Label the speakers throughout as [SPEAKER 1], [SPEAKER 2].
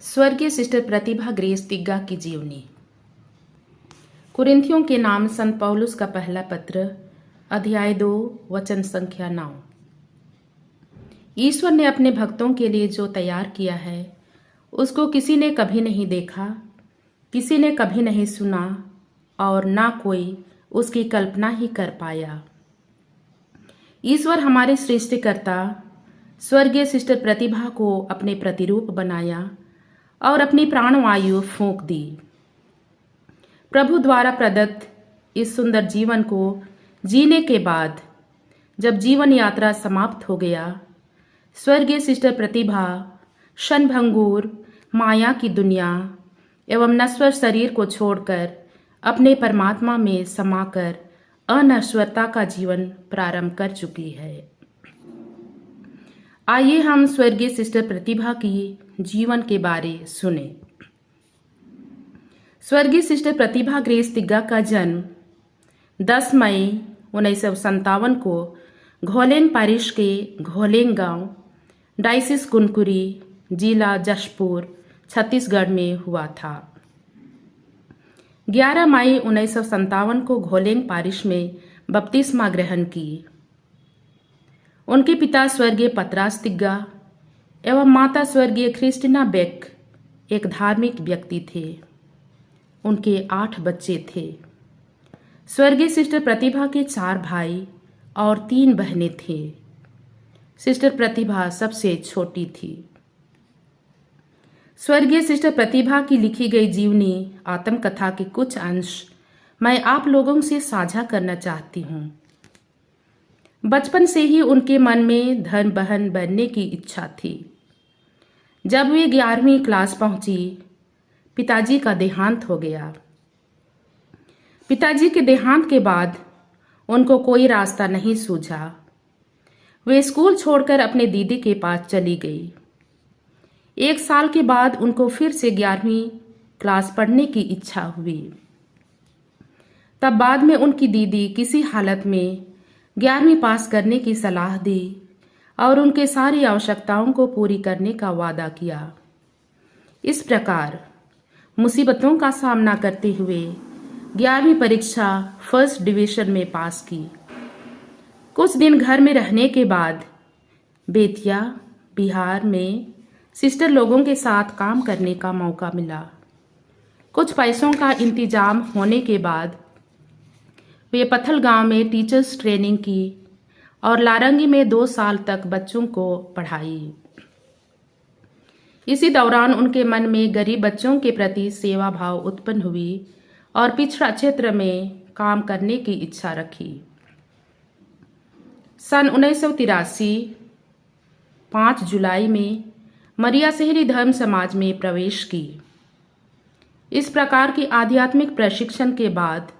[SPEAKER 1] स्वर्गीय सिस्टर प्रतिभा ग्रेस तिग्गा की जीवनी। कुरिन्थियों के नाम संत पौलुस का पहला पत्र, अध्याय 2, वचन संख्या 9। ईश्वर ने अपने भक्तों के लिए जो तैयार किया है उसको किसी ने कभी नहीं देखा, किसी ने कभी नहीं सुना और ना कोई उसकी कल्पना ही कर पाया। ईश्वर हमारे सृष्टिकर्ता स्वर्गीय सिस्टर प्रतिभा को अपने प्रतिरूप बनाया और अपनी प्राणवायु फूंक दी। प्रभु द्वारा प्रदत्त इस सुंदर जीवन को जीने के बाद जब जीवन यात्रा समाप्त हो गया, स्वर्गीय सिस्टर प्रतिभा क्षणभंगुर माया की दुनिया एवं नश्वर शरीर को छोड़कर अपने परमात्मा में समाकर अनश्वरता का जीवन प्रारंभ कर चुकी है। आइए हम स्वर्गीय सिस्टर प्रतिभा की जीवन के बारे सुने। स्वर्गीय सिस्टर प्रतिभा ग्रेस तिग्गा का जन्म 10 मई 1957 को घोलेंग पारिश के घोलेंग गांव, डायसिस कुनकुरी, जिला जशपुर, छत्तीसगढ़ में हुआ था। 11 मई 1957 को घोलेंग पारिश में बपतिस्मा ग्रहण की। उनके पिता स्वर्गीय पतरास तिग्गा एवं माता स्वर्गीय क्रिस्टिना बेक एक धार्मिक व्यक्ति थे। उनके 8 बच्चे थे। स्वर्गीय सिस्टर प्रतिभा के 4 भाई और 3 बहनें थे। सिस्टर प्रतिभा सबसे छोटी थी। स्वर्गीय सिस्टर प्रतिभा की लिखी गई जीवनी आत्मकथा के कुछ अंश मैं आप लोगों से साझा करना चाहती हूँ। बचपन से ही उनके मन में धर्म बहन बनने की इच्छा थी। जब वे 11वीं क्लास पहुंची, पिताजी का देहांत हो गया। पिताजी के देहांत के बाद उनको कोई रास्ता नहीं सूझा। वे स्कूल छोड़कर अपने दीदी के पास चली गई। 1 साल के बाद उनको फिर से 11वीं क्लास पढ़ने की इच्छा हुई। तब बाद में उनकी दीदी किसी हालत में 11वीं पास करने की सलाह दी और उनके सारी आवश्यकताओं को पूरी करने का वादा किया। इस प्रकार मुसीबतों का सामना करते हुए 11वीं परीक्षा फर्स्ट डिवीजन में पास की। कुछ दिन घर में रहने के बाद बेतिया, बिहार में सिस्टर लोगों के साथ काम करने का मौका मिला। कुछ पैसों का इंतजाम होने के बाद वे पत्थल गांव में टीचर्स ट्रेनिंग की और लारंगी में 2 साल तक बच्चों को पढ़ाई। इसी दौरान उनके मन में गरीब बच्चों के प्रति सेवा भाव उत्पन्न हुई और पिछड़ा क्षेत्र में काम करने की इच्छा रखी। सन 1983 5 जुलाई में मरिया शहरी धर्म समाज में प्रवेश की। इस प्रकार की आध्यात्मिक प्रशिक्षण के बाद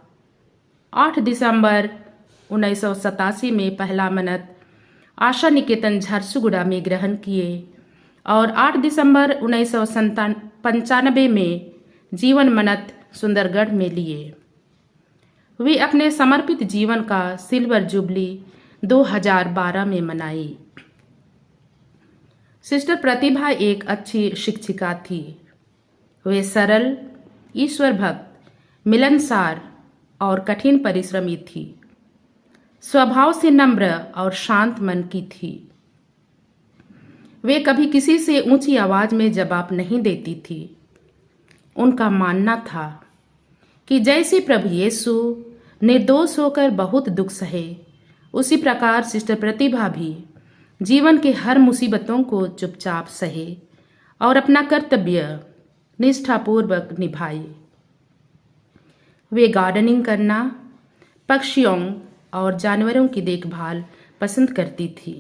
[SPEAKER 1] 8 दिसंबर 1987 में पहला मन्नत आशा निकेतन झरसुगुड़ा में ग्रहण किए और 8 दिसंबर 1995 में जीवन मन्नत सुंदरगढ़ में लिए। वे अपने समर्पित जीवन का सिल्वर जुबली 2012 में मनाई। सिस्टर प्रतिभा एक अच्छी शिक्षिका थी। वे सरल, ईश्वर भक्त, मिलनसार और कठिन परिश्रमी थी। स्वभाव से नम्र और शांत मन की थी। वे कभी किसी से ऊंची आवाज में जवाब नहीं देती थी। उनका मानना था कि जैसे प्रभु यीशु निर्दोष होकर बहुत दुख सहे, उसी प्रकार सिस्टर प्रतिभा भी जीवन के हर मुसीबतों को चुपचाप सहे और अपना कर्तव्य निष्ठापूर्वक निभाए। वे गार्डनिंग करना, पक्षियों और जानवरों की देखभाल पसंद करती थी।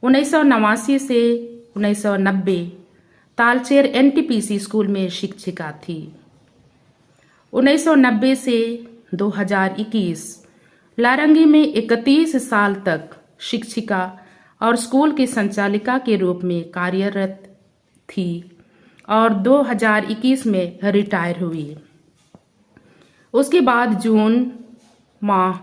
[SPEAKER 1] 1989 से 1990 तालचेर NTPC स्कूल में शिक्षिका थी। 1990 से 2021 लारंगी में 31 साल तक शिक्षिका और स्कूल की संचालिका के रूप में कार्यरत थी और 2021 में रिटायर हुई। उसके बाद जून माह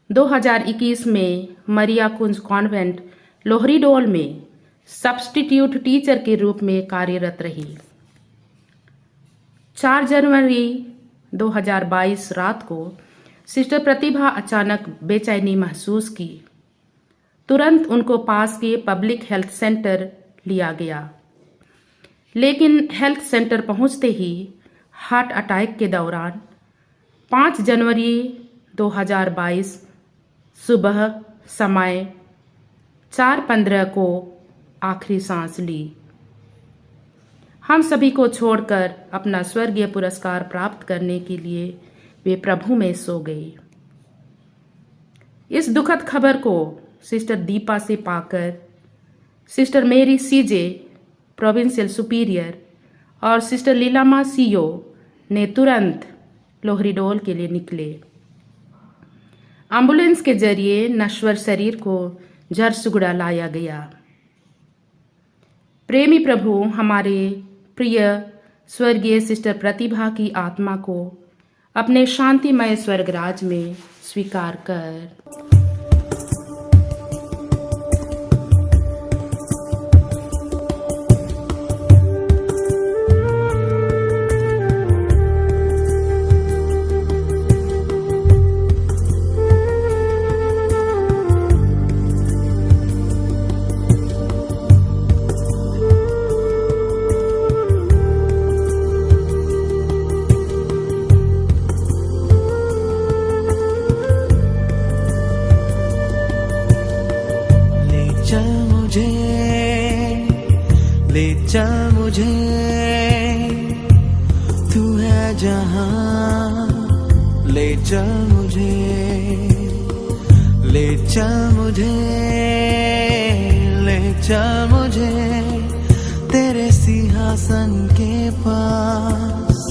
[SPEAKER 1] 2021 में मरिया कुंज कॉन्वेंट लोहरीडोल में सब्स्टिट्यूट टीचर के रूप में कार्यरत रही। 4 जनवरी 2022 रात को सिस्टर प्रतिभा अचानक बेचैनी महसूस की। तुरंत उनको पास के पब्लिक हेल्थ सेंटर लिया गया, लेकिन हेल्थ सेंटर पहुंचते ही हार्ट अटैक के दौरान 5 जनवरी 2022 सुबह समय 4:15 को आखिरी सांस ली। हम सभी को छोड़कर अपना स्वर्गीय पुरस्कार प्राप्त करने के लिए वे प्रभु में सो गई। इस दुखद खबर को सिस्टर दीपा से पाकर सिस्टर मेरी सीजे प्रोविंशियल सुपीरियर और सिस्टर लीलामा सीओ ने तुरंत लोहरीडोल के लिए निकले। एम्बुलेंस के जरिए नश्वर शरीर को झरसुगुड़ा लाया गया। प्रेमी प्रभु हमारे प्रिय स्वर्गीय सिस्टर प्रतिभा की आत्मा को अपने शांतिमय स्वर्गराज में स्वीकार कर
[SPEAKER 2] ले चल मुझे, तू है जहां। ले चल मुझे, ले चल मुझे, ले चल मुझे तेरे सिंहासन के पास।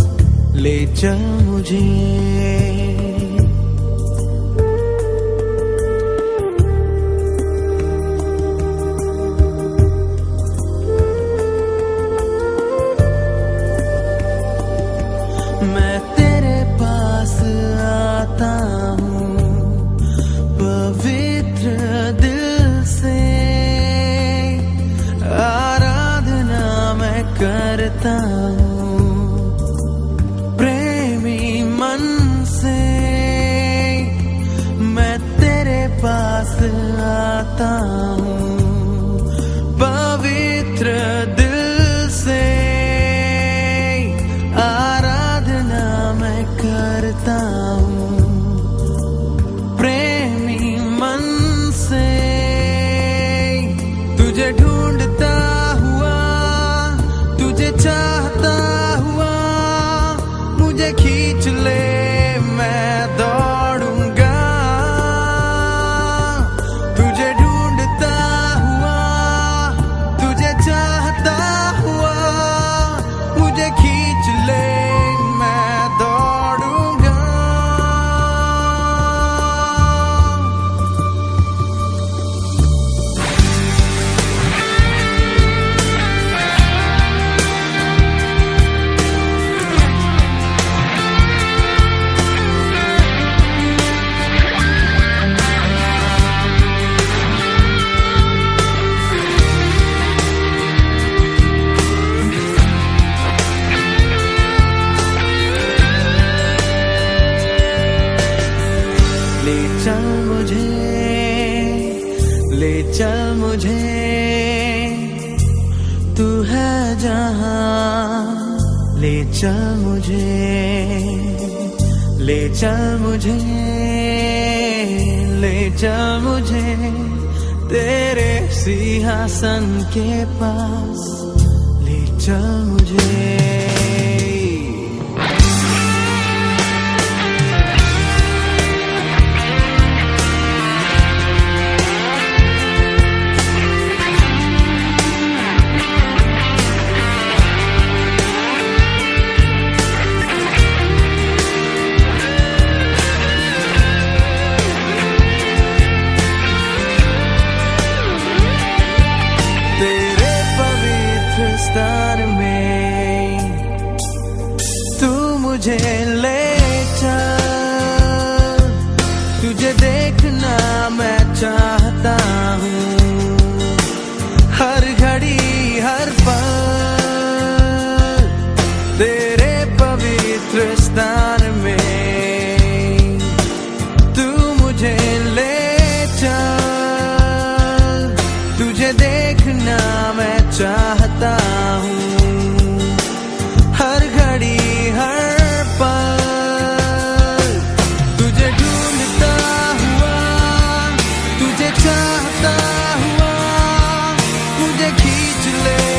[SPEAKER 2] ले चल मुझे, मैं तेरे पास आता हूँ पवित्र दिल से। आराधना मैं करता हूँ प्रेमी मन से। मैं तेरे पास आता हूँ पवित्र दिल से। करता हूँ प्रेमी मन से। तुझे ढूंढता हुआ, तुझे चाहता हुआ, मुझे खींच ले मैं दौड़ूंगा। तुझे ढूंढता हुआ, तुझे चाहता हुआ, मुझे खींच ले ले चल मुझे, तू है जहां। ले चल मुझे, ले चल मुझे, ले चल मुझे तेरे सिंहासन के पास। ले चल मुझे, स्थान में तू मुझे ले चल। तुझे देखना मैं चाहता हूँ हर घड़ी। ले